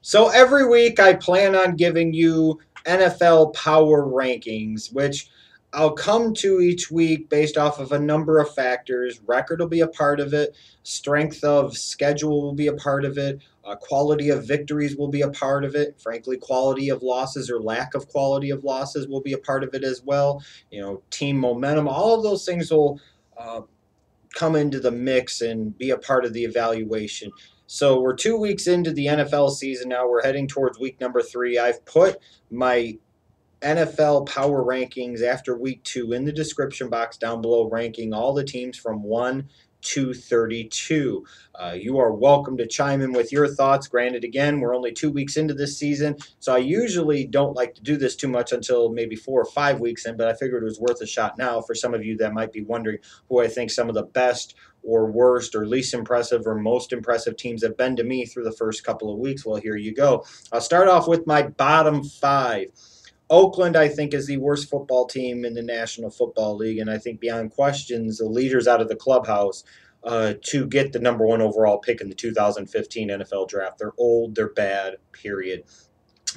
So every week I plan on giving you NFL power rankings, which I'll come to each week based off of a number of factors. Record will be a part of it, strength of schedule will be a part of it, quality of victories will be a part of it. Frankly, quality of losses or lack of quality of losses will be a part of it as well. Team momentum, all of those things will uh, come into the mix and be a part of the evaluation. So we're 2 weeks into the NFL season now. We're heading towards week number 3. I've put my NFL power rankings after week 2 in the description box down below, ranking all the teams from 1 to 32. You are welcome to chime in with your thoughts. Granted, again, we're only 2 weeks into this season, so I usually don't like to do this too much until maybe 4 or 5 weeks in, but I figured it was worth a shot now for some of you that might be wondering who I think some of the best or worst or least impressive or most impressive teams have been to me through the first couple of weeks. Well, here you go. I'll start off with my bottom 5. Oakland, I think, is the worst football team in the National Football League, and I think beyond questions, the leaders out of the clubhouse to get the number 1 overall pick in the 2015 NFL Draft. They're old, they're bad, period.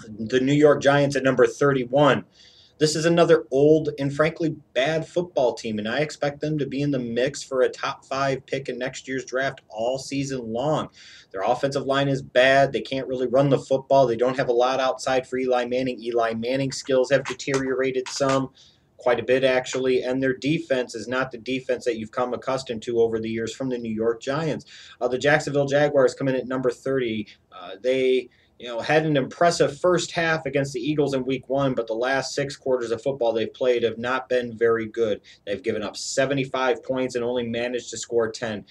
The New York Giants at number 31. This is another old and frankly bad football team, and I expect them to be in the mix for a top 5 pick in next year's draft all season long. Their offensive line is bad. They can't really run the football. They don't have a lot outside for Eli Manning. Eli Manning's skills have deteriorated some, quite a bit actually, and their defense is not the defense that you've come accustomed to over the years from the New York Giants. The Jacksonville Jaguars come in at number 30. They had an impressive first half against the Eagles in week 1, but the last 6 quarters of football they've played have not been very good. They've given up 75 points and only managed to score 10.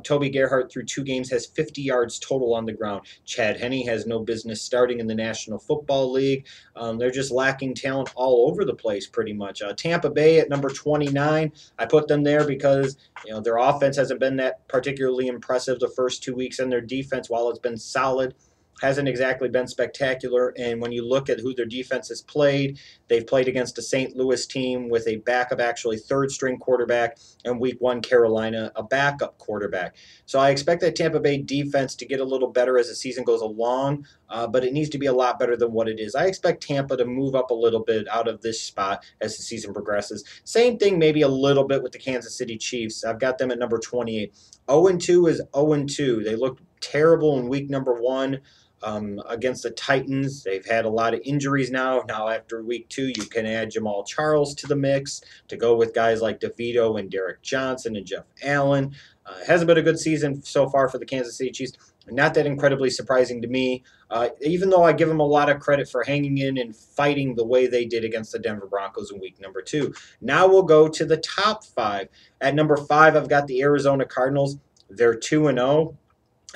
Toby Gerhart through 2 games has 50 yards total on the ground. Chad Henne has no business starting in the National Football League. They're just lacking talent all over the place pretty much. Tampa Bay at number 29. I put them there because their offense hasn't been that particularly impressive the first 2 weeks, and their defense, while it's been solid, hasn't exactly been spectacular. And when you look at who their defense has played, they've played against a St. Louis team with a backup, actually third-string quarterback, and week 1, Carolina, a backup quarterback. So I expect that Tampa Bay defense to get a little better as the season goes along, but it needs to be a lot better than what it is. I expect Tampa to move up a little bit out of this spot as the season progresses. Same thing maybe a little bit with the Kansas City Chiefs. I've got them at number 28. 0-2 is 0-2. They looked terrible in week number 1. Against the Titans. They've had a lot of injuries now. Now, after week 2, you can add Jamal Charles to the mix to go with guys like DeVito and Derek Johnson and Jeff Allen. It hasn't been a good season so far for the Kansas City Chiefs. Not that incredibly surprising to me, even though I give them a lot of credit for hanging in and fighting the way they did against the Denver Broncos in week number 2. Now we'll go to the top 5. At number 5, I've got the Arizona Cardinals. They're 2-0.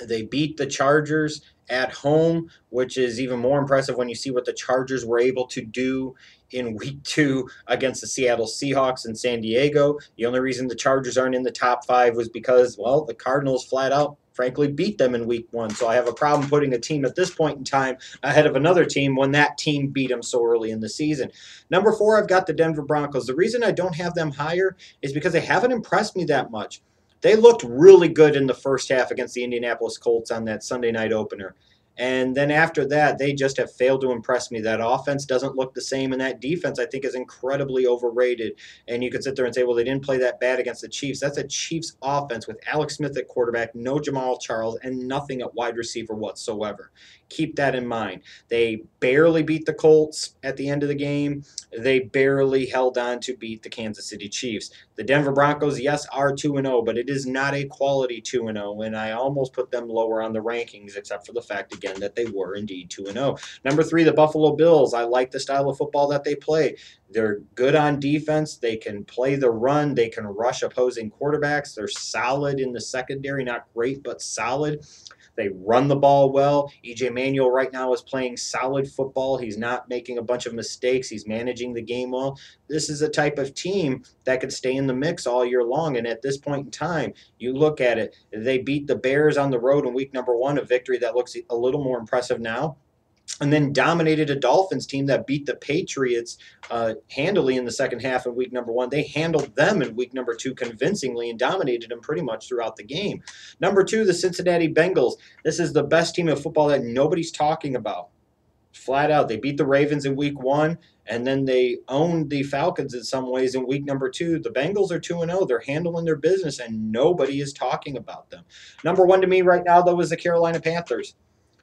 They beat the Chargers at home, which is even more impressive when you see what the Chargers were able to do in week 2 against the Seattle Seahawks in San Diego. The only reason the Chargers aren't in the top 5 was because, well, the Cardinals flat out, frankly, beat them in week 1. So I have a problem putting a team at this point in time ahead of another team when that team beat them so early in the season. Number 4, I've got the Denver Broncos. The reason I don't have them higher is because they haven't impressed me that much. They looked really good in the first half against the Indianapolis Colts on that Sunday night opener. And then after that, they just have failed to impress me. That offense doesn't look the same, and that defense, I think, is incredibly overrated. And you could sit there and say, well, they didn't play that bad against the Chiefs. That's a Chiefs offense with Alex Smith at quarterback, no Jamal Charles, and nothing at wide receiver whatsoever. Keep that in mind. They barely beat the Colts at the end of the game. They barely held on to beat the Kansas City Chiefs. The Denver Broncos, yes, are 2-0, but it is not a quality 2-0, and I almost put them lower on the rankings, except for the fact, again, that they were indeed 2-0. Number 3, the Buffalo Bills. I like the style of football that they play. They're good on defense. They can play the run. They can rush opposing quarterbacks. They're solid in the secondary, not great, but solid. They run the ball well. E.J. Manuel right now is playing solid football. He's not making a bunch of mistakes. He's managing the game well. This is a type of team that could stay in the mix all year long. And at this point in time, you look at it, they beat the Bears on the road in week number 1, a victory that looks a little more impressive now. and then dominated a Dolphins team that beat the Patriots handily in the second half of week number 1. They handled them in week number 2 convincingly and dominated them pretty much throughout the game. Number 2, the Cincinnati Bengals. This is the best team of football that nobody's talking about. Flat out, they beat the Ravens in week 1, and then they owned the Falcons in some ways in week number 2. The Bengals are 2-0. They're handling their business, and nobody is talking about them. Number 1 to me right now, though, is the Carolina Panthers.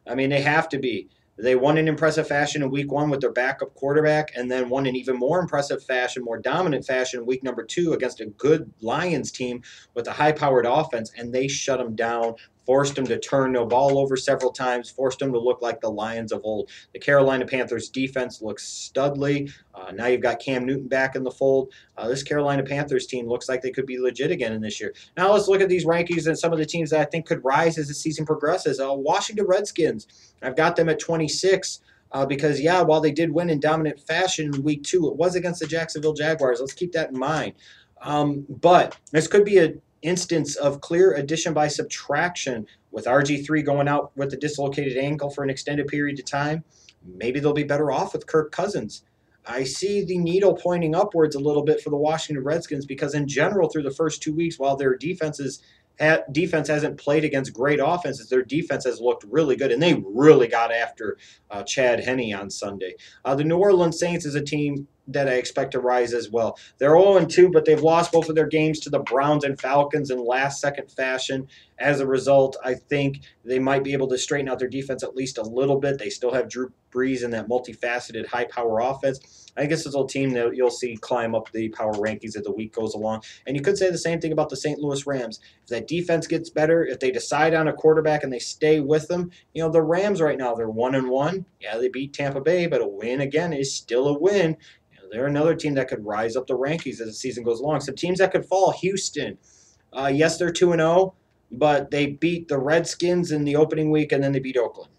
I mean, they have to be. They won in impressive fashion in week 1 with their backup quarterback, and then won in even more impressive fashion, more dominant fashion in week number 2 against a good Lions team with a high-powered offense, and they shut them down, forced them to turn the ball over several times, forced them to look like the Lions of old. The Carolina Panthers defense looks studly. Now you've got Cam Newton back in the fold. This Carolina Panthers team looks like they could be legit again in this year. Now let's look at these rankings and some of the teams that I think could rise as the season progresses. Washington Redskins, I've got them at 26. Because, yeah, while they did win in dominant fashion in week 2, it was against the Jacksonville Jaguars. Let's keep that in mind. But this could be an instance of clear addition by subtraction with RG3 going out with a dislocated ankle for an extended period of time. Maybe they'll be better off with Kirk Cousins. I see the needle pointing upwards a little bit for the Washington Redskins because, in general, through the first 2 weeks, while their defense hasn't played against great offenses, their defense has looked really good, and they really got after Chad Henne on Sunday. The New Orleans Saints is a team that I expect to rise as well. They're 0-2, but they've lost both of their games to the Browns and Falcons in last-second fashion. As a result, I think they might be able to straighten out their defense at least a little bit. They still have Drew Brees in that multifaceted, high-power offense. I guess it's a team that you'll see climb up the power rankings as the week goes along. And you could say the same thing about the St. Louis Rams. If that defense gets better, if they decide on a quarterback and they stay with them, the Rams right now, they're 1-1. Yeah, they beat Tampa Bay, but a win, again, is still a win. They're another team that could rise up the rankings as the season goes along. Some teams that could fall, Houston. Yes, they're 2-0, but they beat the Redskins in the opening week, and then they beat Oakland.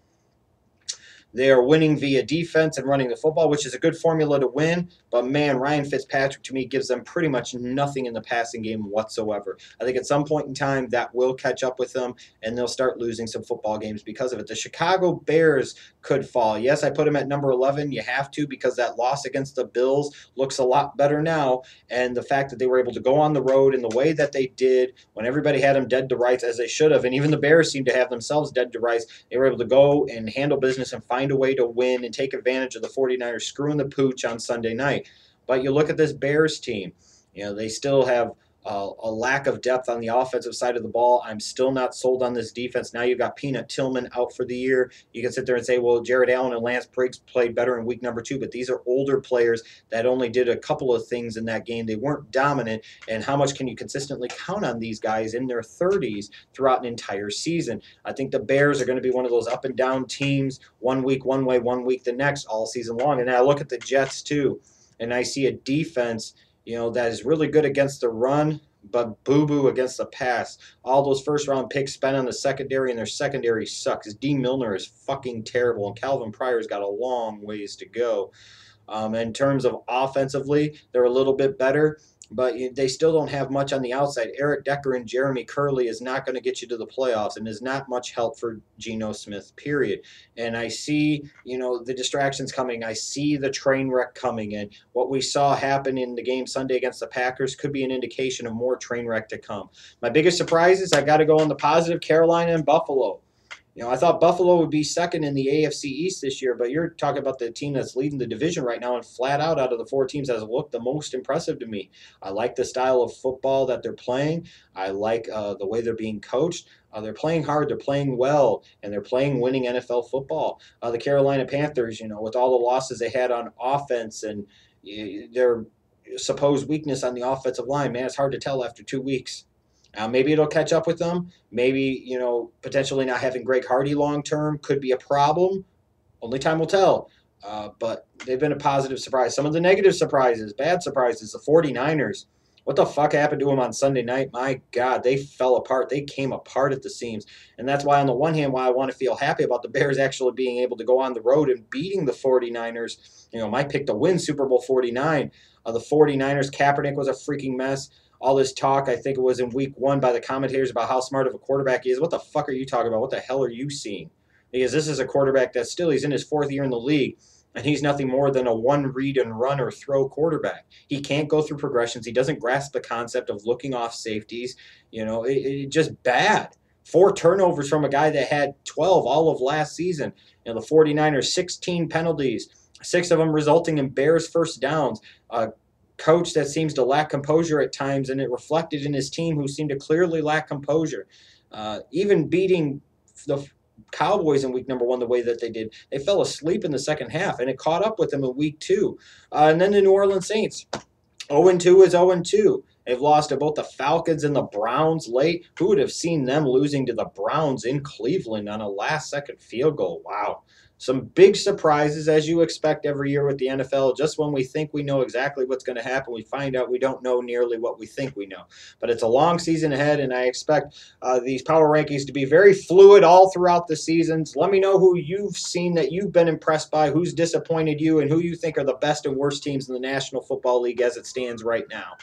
They are winning via defense and running the football, which is a good formula to win. But, man, Ryan Fitzpatrick, to me, gives them pretty much nothing in the passing game whatsoever. I think at some point in time that will catch up with them, and they'll start losing some football games because of it. The Chicago Bears could fall. Yes, I put them at number 11. You have to, because that loss against the Bills looks a lot better now. And the fact that they were able to go on the road in the way that they did when everybody had them dead to rights, as they should have, and even the Bears seemed to have themselves dead to rights, they were able to go and handle business and find a way to win and take advantage of the 49ers screwing the pooch on Sunday night. But you look at this Bears team, they still have a lack of depth on the offensive side of the ball. I'm still not sold on this defense. Now you've got Peanut Tillman out for the year. You can sit there and say, well, Jared Allen and Lance Briggs played better in week number 2, but these are older players that only did a couple of things in that game. They weren't dominant, and how much can you consistently count on these guys in their 30s throughout an entire season? I think the Bears are going to be one of those up and down teams, 1 week one way, 1 week the next, all season long. And I look at the Jets too, and I see a defense that is really good against the run, but boo-boo against the pass. All those first-round picks spent on the secondary, and their secondary sucks. D. Milner is fucking terrible, and Calvin Pryor's got a long ways to go. In terms of offensively, they're a little bit better, but they still don't have much on the outside. Eric Decker and Jeremy Curley is not going to get you to the playoffs, and is not much help for Geno Smith, period. And I see, the distractions coming. I see the train wreck coming, and what we saw happen in the game Sunday against the Packers could be an indication of more train wreck to come. My biggest surprises, I got to go on the positive, Carolina and Buffalo. I thought Buffalo would be second in the AFC East this year, but you're talking about the team that's leading the division right now, and flat out of the 4 teams has looked the most impressive to me. I like the style of football that they're playing. I like the way they're being coached. They're playing hard, they're playing well, and they're playing winning NFL football. The Carolina Panthers, with all the losses they had on offense and their supposed weakness on the offensive line, man, it's hard to tell after 2 weeks. Maybe it'll catch up with them. Maybe, potentially not having Greg Hardy long-term could be a problem. Only time will tell. But they've been a positive surprise. Some of the negative surprises, bad surprises, the 49ers. What the fuck happened to them on Sunday night? My God, they fell apart. They came apart at the seams. And that's why, on the one hand, why I want to feel happy about the Bears actually being able to go on the road and beating the 49ers. My pick to win Super Bowl 49. The 49ers, Kaepernick was a freaking mess. All this talk, I think it was in week 1 by the commentators about how smart of a quarterback he is. What the fuck are you talking about? What the hell are you seeing? because this is a quarterback that still, he's in his fourth year in the league, and he's nothing more than a one read and run or throw quarterback. He can't go through progressions. He doesn't grasp the concept of looking off safeties. It just bad. 4 turnovers from a guy that had 12 all of last season. The 49ers, 16 penalties, 6 of them resulting in Bears first downs. A coach that seems to lack composure at times, and it reflected in his team, who seemed to clearly lack composure. Even beating the Cowboys in week number 1 the way that they did, they fell asleep in the second half, and it caught up with them in week 2. And then the New Orleans Saints, 0-2 is 0-2. They've lost to both the Falcons and the Browns late. Who would have seen them losing to the Browns in Cleveland on a last-second field goal? Wow. Some big surprises, as you expect every year with the NFL. Just when we think we know exactly what's going to happen, we find out we don't know nearly what we think we know. But it's a long season ahead, and I expect these power rankings to be very fluid all throughout the seasons. Let me know who you've seen that you've been impressed by, who's disappointed you, and who you think are the best and worst teams in the National Football League as it stands right now.